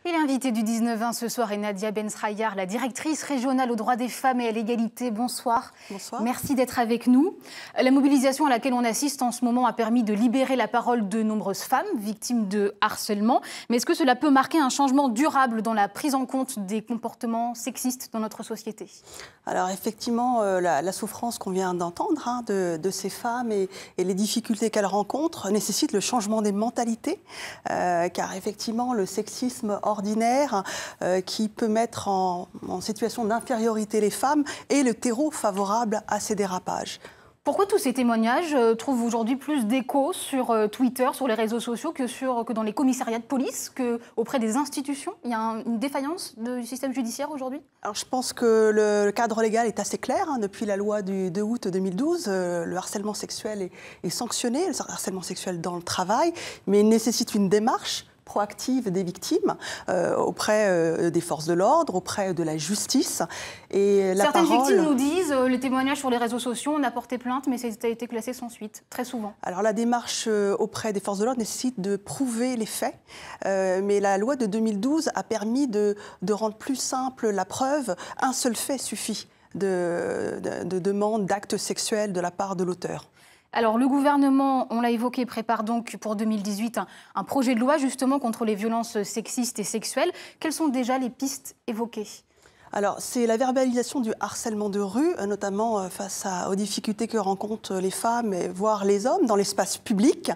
Et l'invitée du 19-20 ce soir est Nadia Bensrayar, la directrice régionale aux droits des femmes et à l'égalité. Bonsoir. Bonsoir. Merci d'être avec nous. La mobilisation à laquelle on assiste en ce moment a permis de libérer la parole de nombreuses femmes victimes de harcèlement. Mais est-ce que cela peut marquer un changement durable dans la prise en compte des comportements sexistes dans notre société? Alors effectivement, la souffrance qu'on vient d'entendre de ces femmes et les difficultés qu'elles rencontrent nécessitent le changement des mentalités, car effectivement le sexisme ordinaire qui peut mettre en situation d'infériorité les femmes est le terreau favorable à ces dérapages. Pourquoi tous ces témoignages trouvent aujourd'hui plus d'écho sur Twitter, sur les réseaux sociaux, que dans les commissariats de police, qu'auprès des institutions? Il y a une défaillance du système judiciaire aujourd'hui? Alors, je pense que le cadre légal est assez clair. Depuis la loi du 2 août 2012, le harcèlement sexuel est sanctionné, le harcèlement sexuel dans le travail, mais il nécessite une démarche proactive des victimes auprès des forces de l'ordre, auprès de la justice. Et certaines victimes nous disent les témoignages sur les réseaux sociaux, on a porté plainte, mais ça a été classé sans suite, très souvent. Alors la démarche auprès des forces de l'ordre nécessite de prouver les faits, mais la loi de 2012 a permis de rendre plus simple la preuve. Un seul fait suffit de demande d'actes sexuels de la part de l'auteur. Alors le gouvernement, on l'a évoqué, prépare donc pour 2018 un projet de loi justement contre les violences sexistes et sexuelles. Quelles sont déjà les pistes évoquées ? Alors, c'est la verbalisation du harcèlement de rue, notamment face aux difficultés que rencontrent les femmes, voire les hommes, dans l'espace public.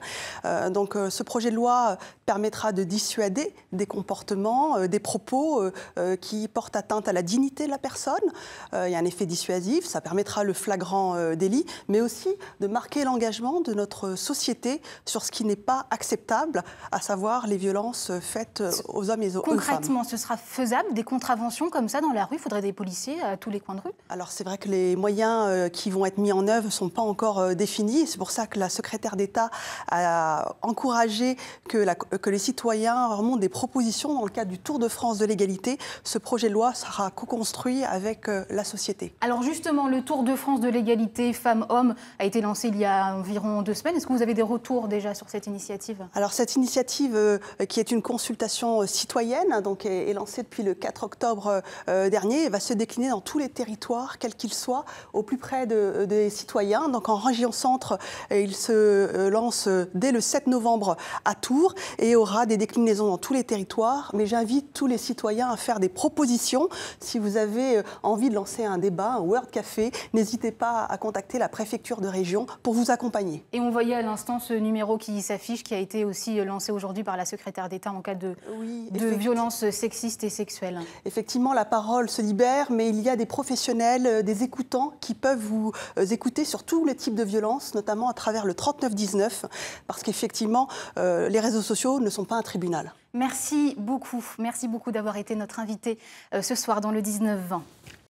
Donc, ce projet de loi permettra de dissuader des comportements, des propos qui portent atteinte à la dignité de la personne. Il y a un effet dissuasif, ça permettra le flagrant délit, mais aussi de marquer l'engagement de notre société sur ce qui n'est pas acceptable, à savoir les violences faites aux hommes et aux femmes. Concrètement, ce sera faisable, des contraventions comme ça dans la rue? Il faudrait des policiers à tous les coins de rue? Alors c'est vrai que les moyens qui vont être mis en œuvre ne sont pas encore définis. C'est pour ça que la secrétaire d'État a encouragé que les citoyens remontent des propositions dans le cadre du Tour de France de l'égalité. Ce projet de loi sera co-construit avec la société. Alors justement, le Tour de France de l'égalité femmes-hommes a été lancé il y a environ 2 semaines. Est-ce que vous avez des retours déjà sur cette initiative? Alors cette initiative, qui est une consultation citoyenne, donc est lancée depuis le 4 octobre dernier, va se décliner dans tous les territoires, quels qu'ils soient, au plus près des citoyens. Donc en région centre, il se lance dès le 7 novembre à Tours et aura des déclinaisons dans tous les territoires. Mais j'invite tous les citoyens à faire des propositions. Si vous avez envie de lancer un débat, un Word Café, n'hésitez pas à contacter la préfecture de région pour vous accompagner. Et on voyait à l'instant ce numéro qui s'affiche, qui a été aussi lancé aujourd'hui par la secrétaire d'État en cas de violences sexistes et sexuelles. Effectivement, la parole se libère, mais il y a des professionnels, des écoutants qui peuvent vous écouter sur tous les types de violences, notamment à travers le 3919, parce qu'effectivement, les réseaux sociaux ne sont pas un tribunal. Merci beaucoup d'avoir été notre invité ce soir dans le 19-20.